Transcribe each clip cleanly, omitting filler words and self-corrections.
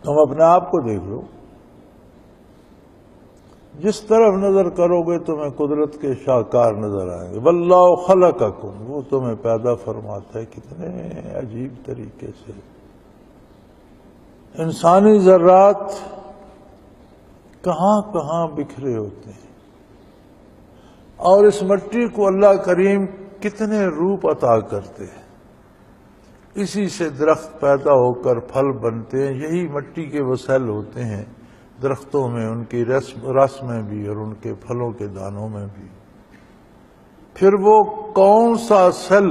تم اپنے آپ کو دیکھ لو، جس طرف نظر کرو گے تمہیں قدرت کے شاہکار نظر آئیں گے۔ واللہ خلقکم، وہ تمہیں پیدا فرماتا ہے کتنے عجیب طریقے سے۔ انسانی ذرات کہاں کہاں بکھرے ہوتے ہیں، اور اس مٹی کو اللہ کریم کتنے روپ عطا کرتے ہیں۔ اسی سے درخت پیدا ہو کر پھل بنتے ہیں، یہی مٹی کے وہ سیل ہوتے ہیں درختوں میں، ان کی رس میں بھی اور ان کے پھلوں کے دانوں میں بھی۔ پھر وہ کون سا سیل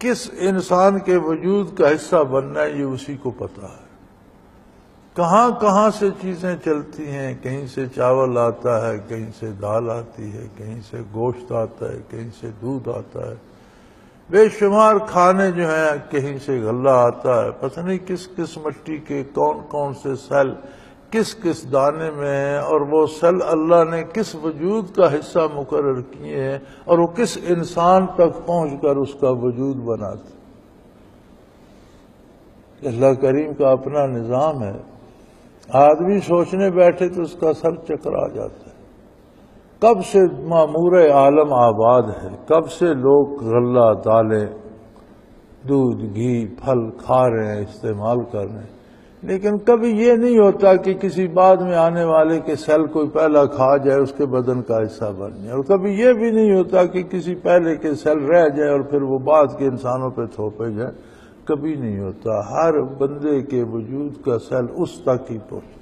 کس انسان کے وجود کا حصہ بننا ہے، یہ اسی کو پتا ہے۔ کہاں کہاں سے چیزیں چلتی ہیں، کہیں سے چاول آتا ہے، کہیں سے دال آتی ہے، کہیں سے گوشت آتا ہے، کہیں سے دودھ آتا ہے، بے شمار کھانے جو ہیں، کہیں سے غلہ آتا ہے، پتہ نہیں کس کس مٹی کے کون کون سے سیل کس کس دانے میں ہیں، اور وہ سیل اللہ نے کس وجود کا حصہ مقرر کیے ہیں، اور وہ کس انسان تک پہنچ کر اس کا وجود بناتے۔ اللہ کریم کا اپنا نظام ہے، آدمی سوچنے بیٹھے تو اس کا سر چکرا جاتا ہے۔ کب سے معمور عالم آباد ہے، کب سے لوگ غلہ، دالیں، دودھ، گھی، پھل کھا رہے ہیں، استعمال کر رہے ہیں، لیکن کبھی یہ نہیں ہوتا کہ کسی بعد میں آنے والے کے سیل کوئی پہلا کھا جائے، اس کے بدن کا حصہ بن جائے، اور کبھی یہ بھی نہیں ہوتا کہ کسی پہلے کے سیل رہ جائے اور پھر وہ بعد کے انسانوں پہ تھوپے جائے، کبھی نہیں ہوتا۔ ہر بندے کے وجود کا سیل اس تک ہی پہنچتا۔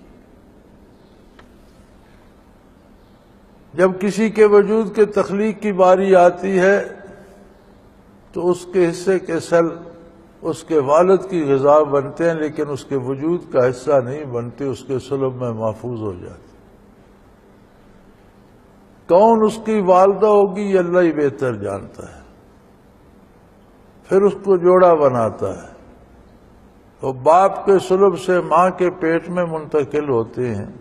جب کسی کے وجود کے تخلیق کی باری آتی ہے تو اس کے حصے کے سیل اس کے والد کی غذا بنتے ہیں، لیکن اس کے وجود کا حصہ نہیں بنتے، اس کے صلب میں محفوظ ہو جاتے۔ کون اس کی والدہ ہوگی یہ اللہ ہی بہتر جانتا ہے۔ پھر اس کو جوڑا بناتا ہے، تو باپ کے صلب سے ماں کے پیٹ میں منتقل ہوتے ہیں،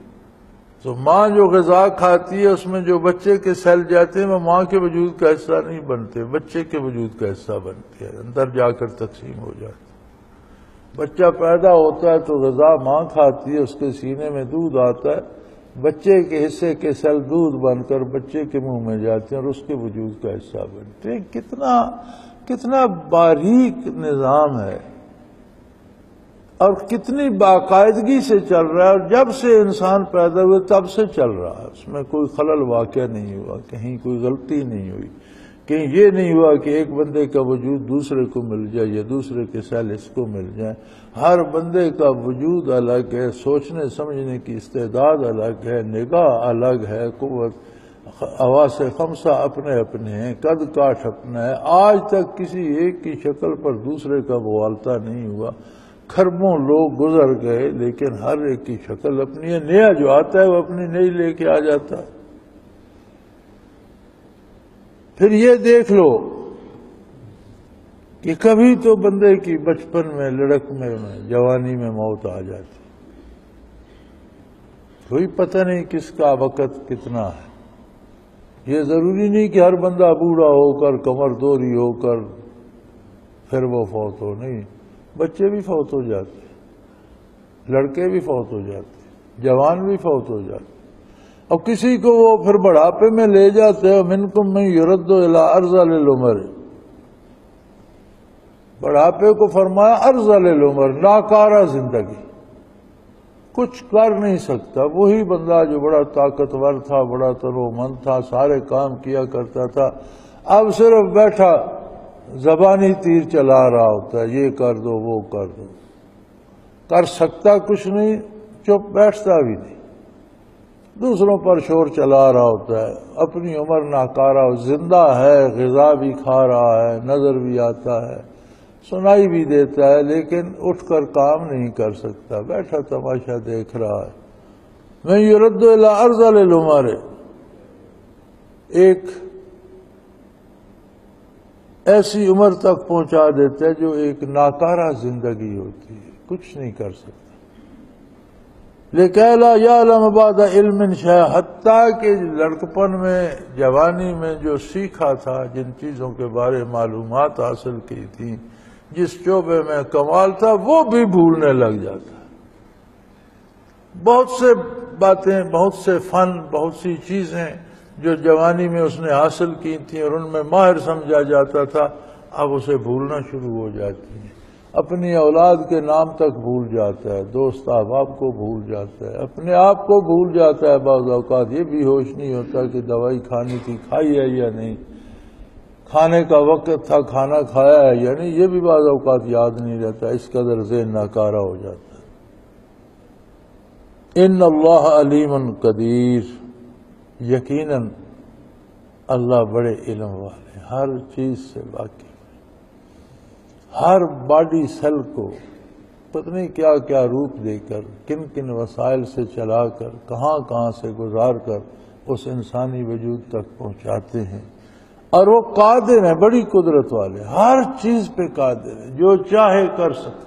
تو ماں جو غذا کھاتی ہے اس میں جو بچے کے سیل جاتے ہیں وہ ماں کے وجود کا حصہ نہیں بنتے، بچے کے وجود کا حصہ بنتے ہیں، اندر جا کر تقسیم ہو جاتے۔ بچہ پیدا ہوتا ہے تو غذا ماں کھاتی ہے، اس کے سینے میں دودھ آتا ہے، بچے کے حصے کے سیل دودھ بن کر بچے کے منہ میں جاتے ہیں اور اس کے وجود کا حصہ بنتے ہیں۔ کتنا باریک نظام ہے، اور کتنی باقاعدگی سے چل رہا ہے، اور جب سے انسان پیدا ہوئے تب سے چل رہا ہے، اس میں کوئی خلل واقع نہیں ہوا، کہیں کوئی غلطی نہیں ہوئی، کہیں یہ نہیں ہوا کہ ایک بندے کا وجود دوسرے کو مل جائے یا دوسرے کے سیل اس کو مل جائیں۔ ہر بندے کا وجود الگ ہے، سوچنے سمجھنے کی استعداد الگ ہے، نگاہ الگ ہے، قوت حواس خمسہ اپنے اپنے ہیں، قد کاٹ اپنا ہے۔ آج تک کسی ایک کی شکل پر دوسرے کا مغالطہ نہیں ہوا، کھربوں لوگ گزر گئے، لیکن ہر ایک کی شکل اپنی ہے، نیا جو آتا ہے وہ اپنی نئی لے کے آ جاتا ہے۔ پھر یہ دیکھ لو کہ کبھی تو بندے کی بچپن میں، لڑکنے میں، جوانی میں موت آ جاتی، کوئی پتہ نہیں کس کا وقت کتنا ہے۔ یہ ضروری نہیں کہ ہر بندہ بوڑھا ہو کر، کمر دوری ہو کر پھر وہ فوت ہو، نہیں، بچے بھی فوت ہو جاتے، لڑکے بھی فوت ہو جاتے، جوان بھی فوت ہو جاتے، اور کسی کو وہ پھر بڑھاپے میں لے جاتے ہیں۔ منکم من یرد الی ارذل العمر، بڑھاپے کو فرمایا ارذل العمر، ناکارہ زندگی، کچھ کر نہیں سکتا۔ وہی بندہ جو بڑا طاقتور تھا، بڑا تنومند تھا، سارے کام کیا کرتا تھا، اب صرف بیٹھا زبانی تیر چلا رہا ہوتا ہے، یہ کر دو وہ کر دو، کر سکتا کچھ نہیں، چپ بیٹھتا بھی نہیں، دوسروں پر شور چلا رہا ہوتا ہے، اپنی عمر ناکارہ، زندہ ہے، غذا بھی کھا رہا ہے، نظر بھی آتا ہے، سنائی بھی دیتا ہے، لیکن اٹھ کر کام نہیں کر سکتا، بیٹھا تماشا دیکھ رہا ہے۔ من یرد الی ارذل العمر، ایک ایسی عمر تک پہنچا دیتا ہے جو ایک ناکارہ زندگی ہوتی ہے، کچھ نہیں کر سکتا۔ لِكَيْ لَا يَعْلَمَ بَعْدَ عِلْمٍ شَيْئًا، حتیٰ کہ لڑکپن میں، جوانی میں جو سیکھا تھا، جن چیزوں کے بارے معلومات حاصل کی تھی، جس شعبے میں کمال تھا، وہ بھی بھولنے لگ جاتا ہے۔ بہت سے باتیں، بہت سے فن، بہت سی چیزیں جو جوانی میں اس نے حاصل کی تھیں اور ان میں ماہر سمجھا جاتا تھا، اب اسے بھولنا شروع ہو جاتی ہیں۔ اپنی اولاد کے نام تک بھول جاتا ہے، دوست احباب کو بھول جاتا ہے، اپنے آپ کو بھول جاتا ہے۔ بعض اوقات یہ بھی ہوش نہیں ہوتا کہ دوائی کھانی تھی، کھائی ہے یا نہیں، کھانے کا وقت تھا، کھانا کھایا ہے یا نہیں، یہ بھی بعض اوقات یاد نہیں رہتا، اس قدر ذہن ناکارہ ہو جاتا ہے۔ ان اللہ علیم قدیر، یقیناً اللہ بڑے علم والے، ہر چیز سے واقف، ہر باڈی سیل کو پتہ نہیں کیا کیا روپ دے کر، کن کن وسائل سے چلا کر، کہاں کہاں سے گزار کر اس انسانی وجود تک پہنچاتے ہیں، اور وہ قادر ہیں، بڑی قدرت والے، ہر چیز پہ قادر ہیں، جو چاہے کر سکتے۔